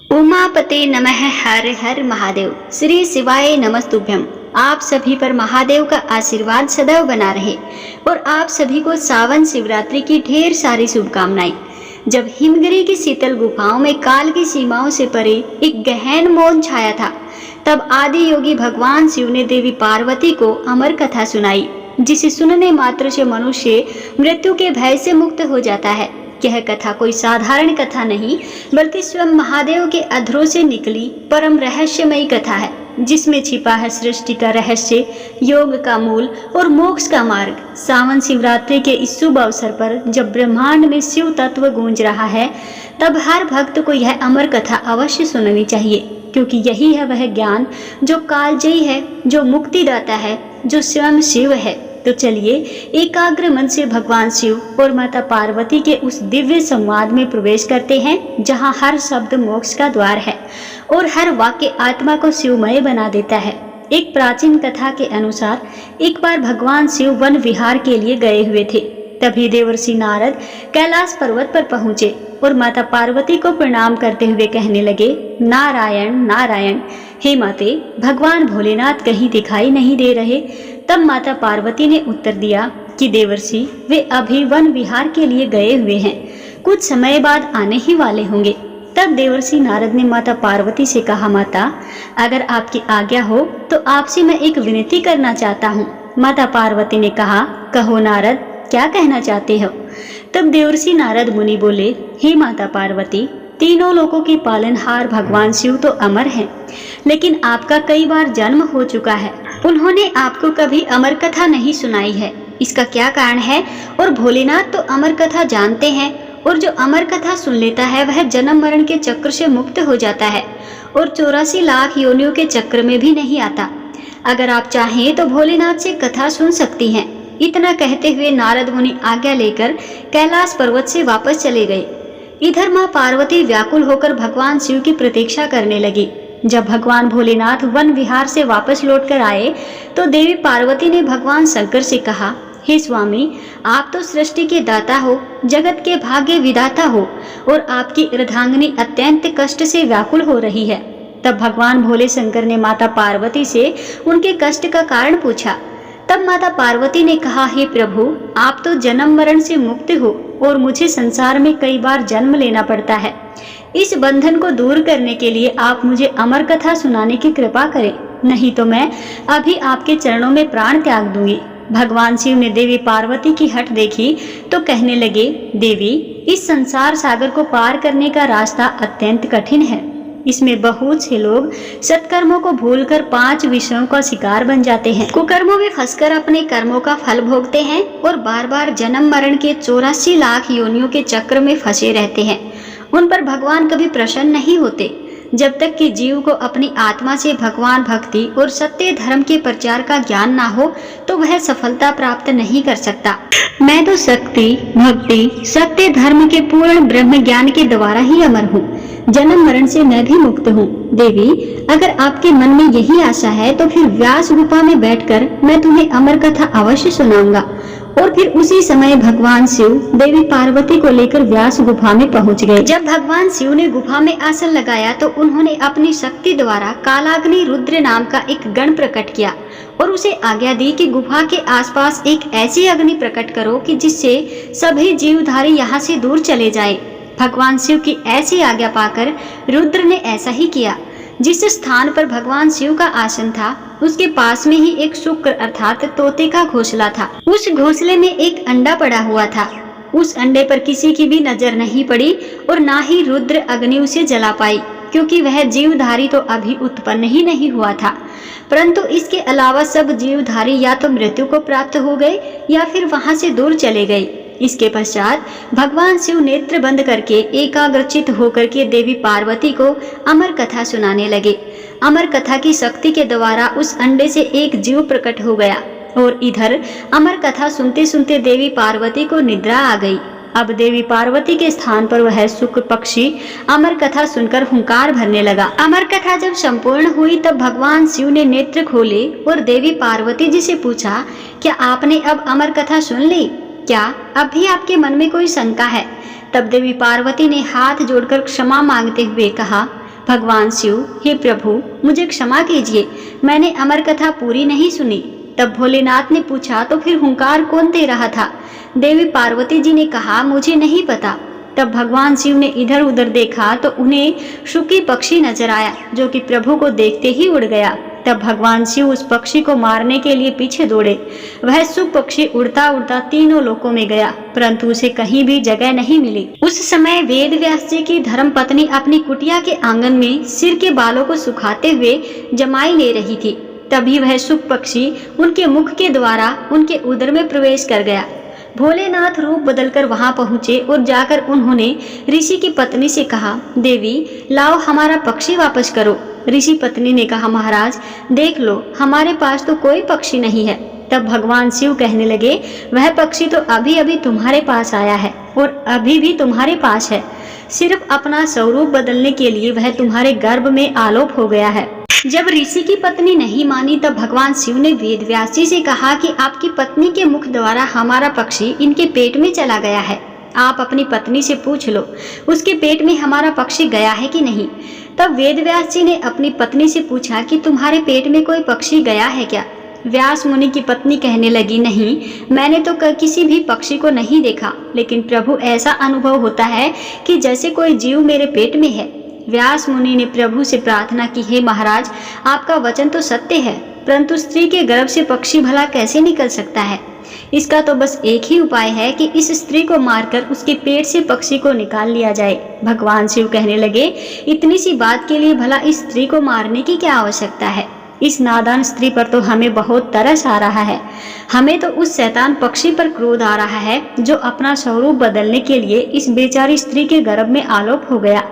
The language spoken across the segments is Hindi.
उमापते नमः। हर हर महादेव। श्री शिवाय नमस्तुभ्यम। आप सभी पर महादेव का आशीर्वाद सदैव बना रहे और आप सभी को सावन शिवरात्रि की ढेर सारी शुभकामनाएं। जब हिमगिरी की शीतल गुफाओं में काल की सीमाओं से परे एक गहन मौन छाया था, तब आदि योगी भगवान शिव ने देवी पार्वती को अमर कथा सुनाई, जिसे सुनने मात्र से मनुष्य मृत्यु के भय से मुक्त हो जाता है। यह कथा कोई साधारण कथा नहीं, बल्कि स्वयं महादेव के अधरों से निकली परम रहस्यमयी कथा है, जिसमें छिपा है सृष्टि का रहस्य, योग का मूल और मोक्ष का मार्ग। सावन शिवरात्रि के इस शुभ अवसर पर जब ब्रह्मांड में शिव तत्व गूंज रहा है, तब हर भक्त को यह अमर कथा अवश्य सुननी चाहिए, क्योंकि यही है वह ज्ञान जो कालजयी है, जो मुक्तिदाता है, जो स्वयं शिव है। तो चलिए एकाग्र मन से भगवान शिव और माता पार्वती के उस दिव्य संवाद में प्रवेश करते हैं, जहां हर शब्द मोक्ष का द्वार है और हर वाक्य आत्मा को शिवमय बना देता है। एक प्राचीन कथा के अनुसार एक बार भगवान शिव वन विहार के लिए गए हुए थे। तभी देवर्षि नारद कैलाश पर्वत पर पहुंचे और माता पार्वती को प्रणाम करते हुए कहने लगे, नारायण नारायण। हे माते, भगवान भोलेनाथ कहीं दिखाई नहीं दे रहे। तब माता पार्वती ने उत्तर दिया कि देवर्षि, वे अभी वन विहार के लिए गए हुए हैं, कुछ समय बाद आने ही वाले होंगे। तब देवर्षि नारद ने माता पार्वती से कहा, माता, अगर आपकी आज्ञा हो तो आपसे मैं एक विनती करना चाहता हूँ। माता पार्वती ने कहा, कहो नारद, क्या कहना चाहते हो? तब देवर्षि नारद मुनि बोले, हे माता पार्वती, तीनों लोकों के पालनहार भगवान शिव तो अमर हैं, लेकिन आपका कई बार जन्म हो चुका है। उन्होंने आपको कभी अमर कथा नहीं सुनाई है। इसका क्या कारण है? और भोलेनाथ तो अमर कथा जानते हैं, और जो अमर कथा सुन लेता है वह जन्म मरण के चक्र से मुक्त हो जाता है और 84 लाख योनियों के चक्र में भी नहीं आता। अगर आप चाहें तो भोलेनाथ से कथा सुन सकती हैं। इतना कहते हुए नारद मुनि आज्ञा लेकर कैलाश पर्वत से वापस चले गए। इधर माँ पार्वती व्याकुल होकर भगवान शिव की प्रतीक्षा करने लगी। जब भगवान भोलेनाथ वन विहार से वापस लौटकर आए तो देवी पार्वती ने भगवान शंकर से कहा, हे स्वामी, आप तो सृष्टि के दाता हो, जगत के भाग्य विधाता हो, और आपकी अर्धांगिनी अत्यंत कष्ट से व्याकुल हो रही है। तब भगवान भोले शंकर ने माता पार्वती से उनके कष्ट का कारण पूछा। तब माता पार्वती ने कहा, हे प्रभु, आप तो जन्म मरण से मुक्त हो और मुझे संसार में कई बार जन्म लेना पड़ता है। इस बंधन को दूर करने के लिए आप मुझे अमर कथा सुनाने की कृपा करें, नहीं तो मैं अभी आपके चरणों में प्राण त्याग दूंगी। भगवान शिव ने देवी पार्वती की हठ देखी तो कहने लगे, देवी, इस संसार सागर को पार करने का रास्ता अत्यंत कठिन है। इसमें बहुत से लोग सत्कर्मों को भूलकर 5 विषयों का शिकार बन जाते हैं, कुकर्मों में फंसकर अपने कर्मों का फल भोगते हैं और बार बार जन्म मरण के 84 लाख योनियों के चक्र में फंसे रहते हैं। उन पर भगवान कभी प्रसन्न नहीं होते। जब तक कि जीव को अपनी आत्मा से भगवान भक्ति और सत्य धर्म के प्रचार का ज्ञान ना हो तो वह सफलता प्राप्त नहीं कर सकता। मैं तो शक्ति, भक्ति, सत्य धर्म के पूर्ण ब्रह्म ज्ञान के द्वारा ही अमर हूँ। जन्म मरण से मैं भी मुक्त हूँ। देवी, अगर आपके मन में यही आशा है तो फिर व्यास गुफा में बैठकर मैं तुम्हें अमर कथा अवश्य सुनाऊंगा। और फिर उसी समय भगवान शिव देवी पार्वती को लेकर व्यास गुफा में पहुंच गए। जब भगवान शिव ने गुफा में आसन लगाया तो उन्होंने अपनी शक्ति द्वारा कालाग्नि रुद्र नाम का एक गण प्रकट किया और उसे आज्ञा दी कि गुफा के आसपास एक ऐसी अग्नि प्रकट करो कि जिससे सभी जीवधारी यहाँ से दूर चले जाएं। भगवान शिव की ऐसी आज्ञा पाकर रुद्र ने ऐसा ही किया। जिस स्थान पर भगवान शिव का आसन था उसके पास में ही एक शुक्र अर्थात तोते का घोंसला था। उस घोंसले में एक अंडा पड़ा हुआ था। उस अंडे पर किसी की भी नजर नहीं पड़ी और ना ही रुद्र अग्नि उसे जला पाई, क्योंकि वह जीवधारी तो अभी उत्पन्न ही नहीं हुआ था। परंतु इसके अलावा सब जीवधारी या तो मृत्यु को प्राप्त हो गए या फिर वहां से दूर चले गए। इसके पश्चात भगवान शिव नेत्र बंद करके एकाग्रचित होकर के देवी पार्वती को अमर कथा सुनाने लगे। अमर कथा की शक्ति के द्वारा उस अंडे से एक जीव प्रकट हो गया और इधर अमर कथा सुनते सुनते देवी पार्वती को निद्रा आ गई। अब देवी पार्वती के स्थान पर वह शुक्र पक्षी अमर कथा सुनकर हुंकार भरने लगा। अमर कथा जब संपूर्ण हुई तब भगवान शिव ने नेत्र खोले और देवी पार्वती जी से पूछा, क्या आपने अब अमर कथा सुन ली? क्या अब भी आपके मन में कोई शंका है? तब देवी पार्वती ने हाथ जोड़कर क्षमा मांगते हुए कहा, भगवान शिव, हे प्रभु मुझे क्षमा कीजिए, मैंने अमर कथा पूरी नहीं सुनी। तब भोलेनाथ ने पूछा, तो फिर हुंकार कौन दे रहा था? देवी पार्वती जी ने कहा, मुझे नहीं पता। तब भगवान शिव ने इधर उधर देखा तो उन्हें शुकी पक्षी नजर आया, जो कि प्रभु को देखते ही उड़ गया। तब भगवान शिव उस पक्षी को मारने के लिए पीछे दौड़े। वह शुक पक्षी उड़ता उड़ता तीनों लोकों में गया, परंतु उसे कहीं भी जगह नहीं मिली। उस समय वेद व्यास जी की धर्म पत्नी अपनी कुटिया के आंगन में सिर के बालों को सुखाते हुए जमाई ले रही थी। तभी वह शुक पक्षी उनके मुख के द्वारा उनके उदर में प्रवेश कर गया। भोलेनाथ रूप बदलकर वहां पहुंचे और जाकर उन्होंने ऋषि की पत्नी से कहा, देवी लाओ हमारा पक्षी वापस करो। ऋषि पत्नी ने कहा, महाराज देख लो, हमारे पास तो कोई पक्षी नहीं है। तब भगवान शिव कहने लगे, वह पक्षी तो अभी अभी तुम्हारे पास आया है और अभी भी तुम्हारे पास है। सिर्फ अपना स्वरूप बदलने के लिए वह तुम्हारे गर्भ में आलोप हो गया है। जब ऋषि की पत्नी नहीं मानी तब भगवान शिव ने वेद व्यास जी से कहा कि आपकी पत्नी के मुख द्वारा हमारा पक्षी इनके पेट में चला गया है। आप अपनी पत्नी से पूछ लो, उसके पेट में हमारा पक्षी गया है कि नहीं। तब वेद व्यास जी ने अपनी पत्नी से पूछा कि तुम्हारे पेट में कोई पक्षी गया है क्या? व्यास मुनि की पत्नी कहने लगी, नहीं, मैंने तो किसी भी पक्षी को नहीं देखा, लेकिन प्रभु ऐसा अनुभव होता है कि जैसे कोई जीव मेरे पेट में है। व्यास मुनि ने प्रभु से प्रार्थना की, हे महाराज आपका वचन तो सत्य है, परंतु स्त्री के गर्भ से पक्षी भला कैसे निकल सकता है? इसका तो बस एक ही उपाय है कि इस स्त्री को मारकर उसके पेट से पक्षी को निकाल लिया जाए। भगवान शिव कहने लगे, इतनी सी बात के लिए भला इस स्त्री को मारने की क्या आवश्यकता है? इस नादान स्त्री पर तो हमें बहुत तरस आ रहा है। हमें तो उस शैतान पक्षी पर क्रोध आ रहा है जो अपना स्वरूप बदलने के लिए इस बेचारी स्त्री के गर्भ में आलोप हो गया।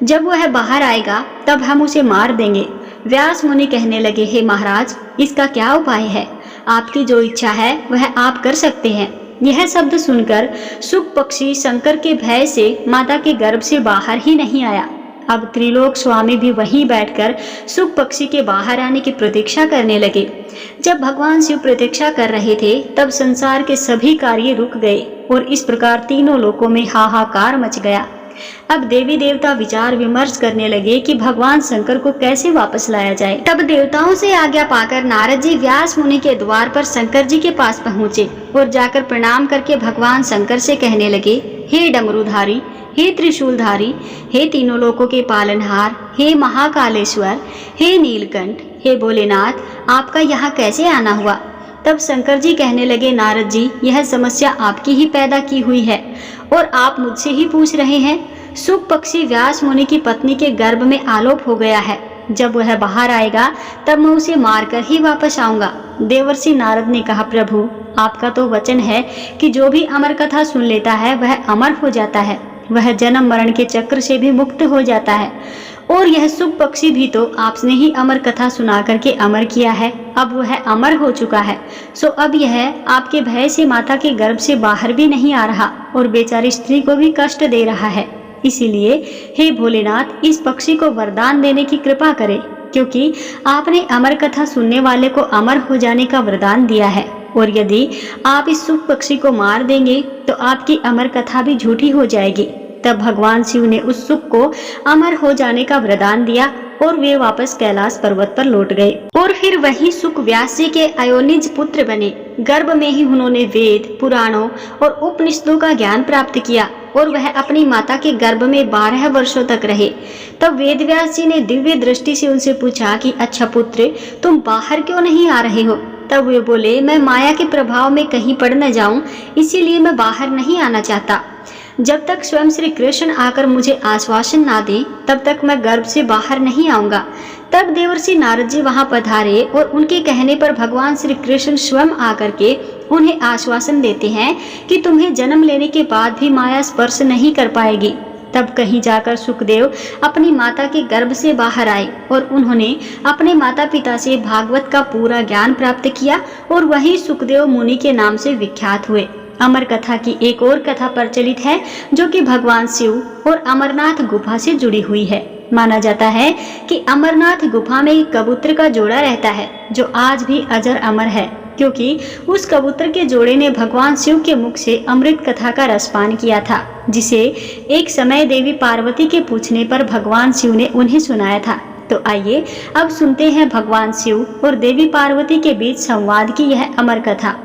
जब वह बाहर आएगा तब हम उसे मार देंगे। व्यास मुनि कहने लगे, हे महाराज इसका क्या उपाय है? आपकी जो इच्छा है वह आप कर सकते हैं। यह शब्द सुनकर शुक पक्षी शंकर के भय से माता के गर्भ से बाहर ही नहीं आया। अब त्रिलोक स्वामी भी वहीं बैठकर शुक पक्षी के बाहर आने की प्रतीक्षा करने लगे। जब भगवान शिव प्रतीक्षा कर रहे थे तब संसार के सभी कार्य रुक गए और इस प्रकार तीनों लोकों में हाहाकार मच गया। अब देवी देवता विचार विमर्श करने लगे कि भगवान शंकर को कैसे वापस लाया जाए। तब देवताओं से आज्ञा पाकर नारद जी व्यास मुनि के द्वार पर शंकर जी के पास पहुँचे और जाकर प्रणाम करके भगवान शंकर से कहने लगे, हे डमरूधारी, हे त्रिशूलधारी, हे तीनों लोकों के पालनहार, हे महाकालेश्वर, हे नीलकंठ, हे भोलेनाथ, आपका यहाँ कैसे आना हुआ? तब शंकर जी कहने लगे, नारद जी यह समस्या आपकी ही पैदा की हुई है और आप मुझसे ही पूछ रहे हैं। शुक पक्षी व्यास मुनि की पत्नी के गर्भ में आलोप हो गया है। जब वह बाहर आएगा तब मैं उसे मारकर ही वापस आऊंगा। देवर्षि नारद ने कहा, प्रभु आपका तो वचन है कि जो भी अमर कथा सुन लेता है वह अमर हो जाता है, वह जन्म मरण के चक्र से भी मुक्त हो जाता है। और यह शुक पक्षी भी तो आपने ही अमर कथा सुना करके अमर किया है, अब वह अमर हो चुका है। सो अब यह आपके भय से माता के गर्भ से बाहर भी नहीं आ रहा और बेचारी स्त्री को भी कष्ट दे रहा है। इसीलिए हे भोलेनाथ इस पक्षी को वरदान देने की कृपा करें, क्योंकि आपने अमर कथा सुनने वाले को अमर हो जाने का वरदान दिया है और यदि आप इस शुक पक्षी को मार देंगे तो आपकी अमर कथा भी झूठी हो जाएगी। तब भगवान शिव ने उस शुक को अमर हो जाने का वरदान दिया और वे वापस कैलाश पर्वत पर लौट गए। और फिर वही शुक व्यास जी के अयोनिज पुत्र बने। गर्भ में ही उन्होंने वेद, पुराणों और उपनिषदों का ज्ञान प्राप्त किया और वह अपनी माता के गर्भ में 12 वर्षों तक रहे। तब वेद व्यास जी ने दिव्य दृष्टि से उनसे पूछा कि अच्छा पुत्र, तुम बाहर क्यों नहीं आ रहे हो? तब वे बोले, मैं माया के प्रभाव में कहीं पड़ न जाऊं, इसीलिए मैं बाहर नहीं आना चाहता। जब तक स्वयं श्री कृष्ण आकर मुझे आश्वासन ना दें तब तक मैं गर्भ से बाहर नहीं आऊंगा। तब देवर्षि नारद जी वहां पधारे और उनके कहने पर भगवान श्री कृष्ण स्वयं आकर के उन्हें आश्वासन देते हैं कि तुम्हें जन्म लेने के बाद भी माया स्पर्श नहीं कर पाएगी। तब कहीं जाकर सुखदेव अपनी माता के गर्भ से बाहर आए और उन्होंने अपने माता पिता से भागवत का पूरा ज्ञान प्राप्त किया और वही सुखदेव मुनि के नाम से विख्यात हुए। अमर कथा की एक और कथा प्रचलित है जो कि भगवान शिव और अमरनाथ गुफा से जुड़ी हुई है। माना जाता है कि अमरनाथ गुफा में एक कबूतर का जोड़ा रहता है जो आज भी अजर अमर है। क्योंकि उस कबूतर के जोड़े ने भगवान शिव के मुख से अमृत कथा का रसपान किया था, जिसे एक समय देवी पार्वती के पूछने पर भगवान शिव ने उन्हें सुनाया था। तो आइए अब सुनते हैं भगवान शिव और देवी पार्वती के बीच संवाद की यह अमर कथा।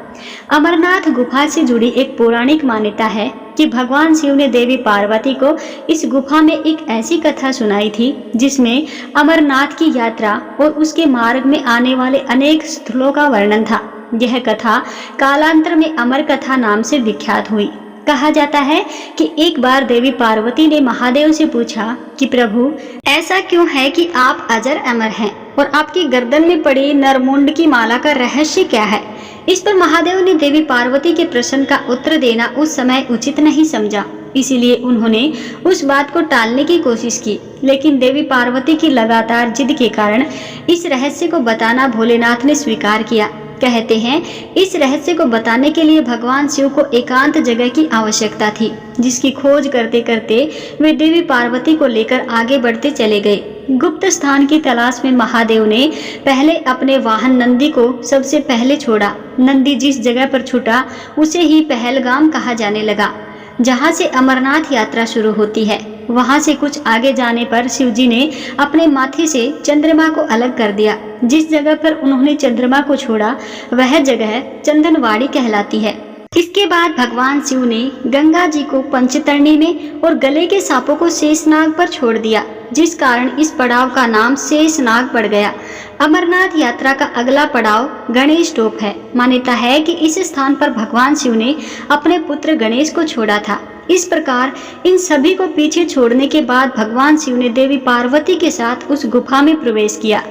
अमरनाथ गुफा से जुड़ी एक पौराणिक मान्यता है कि भगवान शिव ने देवी पार्वती को इस गुफा में एक ऐसी कथा सुनाई थी जिसमें अमरनाथ की यात्रा और उसके मार्ग में आने वाले अनेक स्थलों का वर्णन था। यह कथा कालांतर में अमर कथा नाम से विख्यात हुई। कहा जाता है कि एक बार देवी पार्वती ने महादेव से पूछा कि प्रभु, ऐसा क्यों है कि आप अजर अमर हैं और आपकी गर्दन में पड़ी नरमुंड की माला का रहस्य क्या है। इस पर महादेव ने देवी पार्वती के प्रश्न का उत्तर देना उस समय उचित नहीं समझा, इसीलिए उन्होंने उस बात को टालने की कोशिश की। लेकिन देवी पार्वती की लगातार जिद के कारण इस रहस्य को बताना भोलेनाथ ने स्वीकार किया। कहते हैं इस रहस्य को बताने के लिए भगवान शिव को एकांत जगह की आवश्यकता थी, जिसकी खोज करते करते वे देवी पार्वती को लेकर आगे बढ़ते चले गए। गुप्त स्थान की तलाश में महादेव ने पहले अपने वाहन नंदी को सबसे पहले छोड़ा। नंदी जिस जगह पर छूटा उसे ही पहलगाम कहा जाने लगा, जहाँ से अमरनाथ यात्रा शुरू होती है। वहाँ से कुछ आगे जाने पर शिवजी ने अपने माथे से चंद्रमा को अलग कर दिया। जिस जगह पर उन्होंने चंद्रमा को छोड़ा वह जगह चंदनवाड़ी कहलाती है। इसके बाद भगवान शिव ने गंगा जी को पंचतरणी में और गले के सांपों को शेषनाग पर छोड़ दिया, जिस कारण इस पड़ाव का नाम शेषनाग पड़ गया। अमरनाथ यात्रा का अगला पड़ाव गणेश टोप है। मान्यता है कि इस स्थान पर भगवान शिव ने अपने पुत्र गणेश को छोड़ा था। इस प्रकार इन सभी को पीछे छोड़ने के बाद भगवान शिव ने देवी पार्वती के साथ उस गुफा में प्रवेश किया।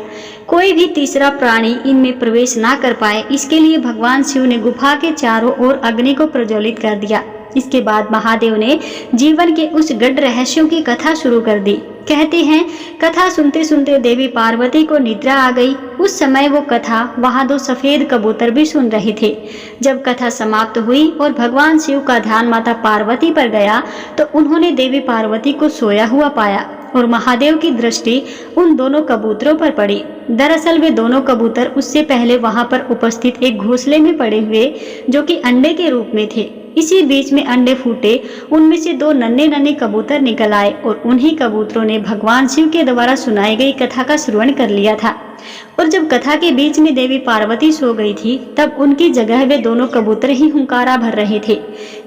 कोई भी तीसरा प्राणी इनमें प्रवेश ना कर पाए, इसके लिए भगवान शिव ने गुफा के चारों ओर अग्नि को प्रज्वलित कर दिया। इसके बाद महादेव ने जीवन के उस गढ़ रहस्यों की कथा शुरू कर दी। कहते हैं कथा सुनते सुनते देवी पार्वती को निद्रा आ गई। उस समय वो कथा वहाँ 2 सफेद कबूतर भी सुन रहे थे। जब कथा समाप्त हुई और भगवान शिव का ध्यान माता पार्वती पर गया तो उन्होंने देवी पार्वती को सोया हुआ पाया और महादेव की दृष्टि उन दोनों कबूतरों पर पड़ी। दरअसल वे दोनों कबूतर उससे पहले वहां पर उपस्थित एक घोंसले में पड़े हुए जो कि अंडे के रूप में थे। इसी बीच में अंडे फूटे, उनमें से 2 नन्हे नन्हे कबूतर निकल आए और उन्हीं कबूतरों ने भगवान शिव के द्वारा सुनाई गई कथा का श्रवण कर लिया था। और जब कथा के बीच में देवी पार्वती सो गई थी तब उनकी जगह वे दोनों कबूतर ही हुंकारा भर रहे थे।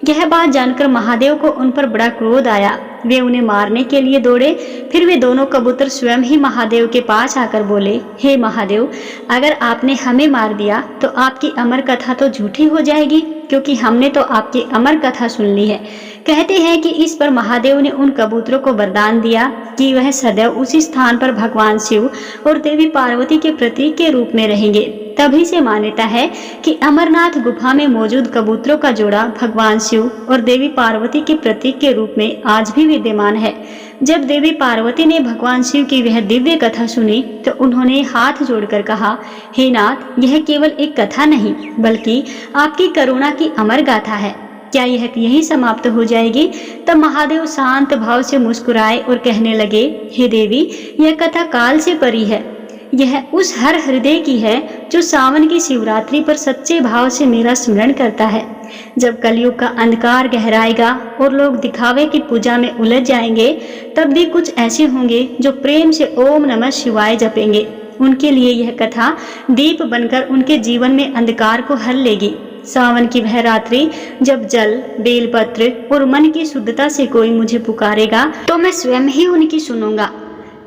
यह बात जानकर महादेव को उन पर बड़ा क्रोध आया। वे उन्हें मारने के लिए दौड़े। फिर वे दोनों कबूतर स्वयं ही महादेव के पास आकर बोले, हे महादेव, अगर आपने हमें मार दिया तो आपकी अमर कथा तो झूठी हो जाएगी, क्योंकि हमने तो आपकी अमर कथा सुन ली है। कहते हैं कि इस पर महादेव ने उन कबूतरों को वरदान दिया कि वह सदैव उसी स्थान पर भगवान शिव और देवी पार्वती के प्रतीक के रूप में रहेंगे। तभी से मान्यता है कि अमरनाथ गुफा में मौजूद कबूतरों का जोड़ा भगवान शिव और देवी पार्वती के प्रतीक के रूप में आज भी विद्यमान है। जब देवी पार्वती ने भगवान शिव की वह दिव्य कथा सुनी तो उन्होंने हाथ जोड़कर कहा, हे नाथ, यह केवल एक कथा नहीं बल्कि आपकी करुणा की अमर गाथा है। क्या यह यहीं समाप्त हो जाएगी? तब महादेव शांत भाव से मुस्कुराए और कहने लगे, हे देवी, यह कथा काल से परी है। यह उस हर हृदय की है जो सावन की शिवरात्रि पर सच्चे भाव से मेरा स्मरण करता है। जब कलयुग का अंधकार गहराएगा और लोग दिखावे की पूजा में उलझ जाएंगे, तब भी कुछ ऐसे होंगे जो प्रेम से ओम नमः शिवाय जपेंगे। उनके लिए यह कथा दीप बनकर उनके जीवन में अंधकार को हर लेगी। सावन की वह रात्रि जब जल, बेलपत्र और मन की शुद्धता से कोई मुझे पुकारेगा तो मैं स्वयं ही उनकी सुनूंगा,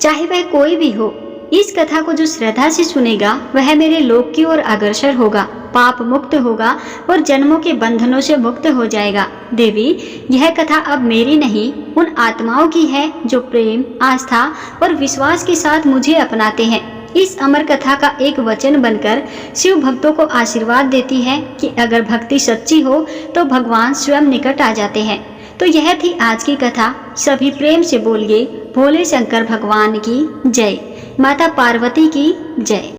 चाहे वह कोई भी हो। इस कथा को जो श्रद्धा से सुनेगा वह मेरे लोक की ओर अग्रसर होगा, पाप मुक्त होगा और जन्मों के बंधनों से मुक्त हो जाएगा। देवी, यह कथा अब मेरी नहीं, उन आत्माओं की है जो प्रेम, आस्था और विश्वास के साथ मुझे अपनाते हैं। इस अमर कथा का एक वचन बनकर शिव भक्तों को आशीर्वाद देती है कि अगर भक्ति सच्ची हो तो भगवान स्वयं निकट आ जाते हैं। तो यह थी आज की कथा। सभी प्रेम से बोलिए, भोले शंकर भगवान की जय, माता पार्वती की जय।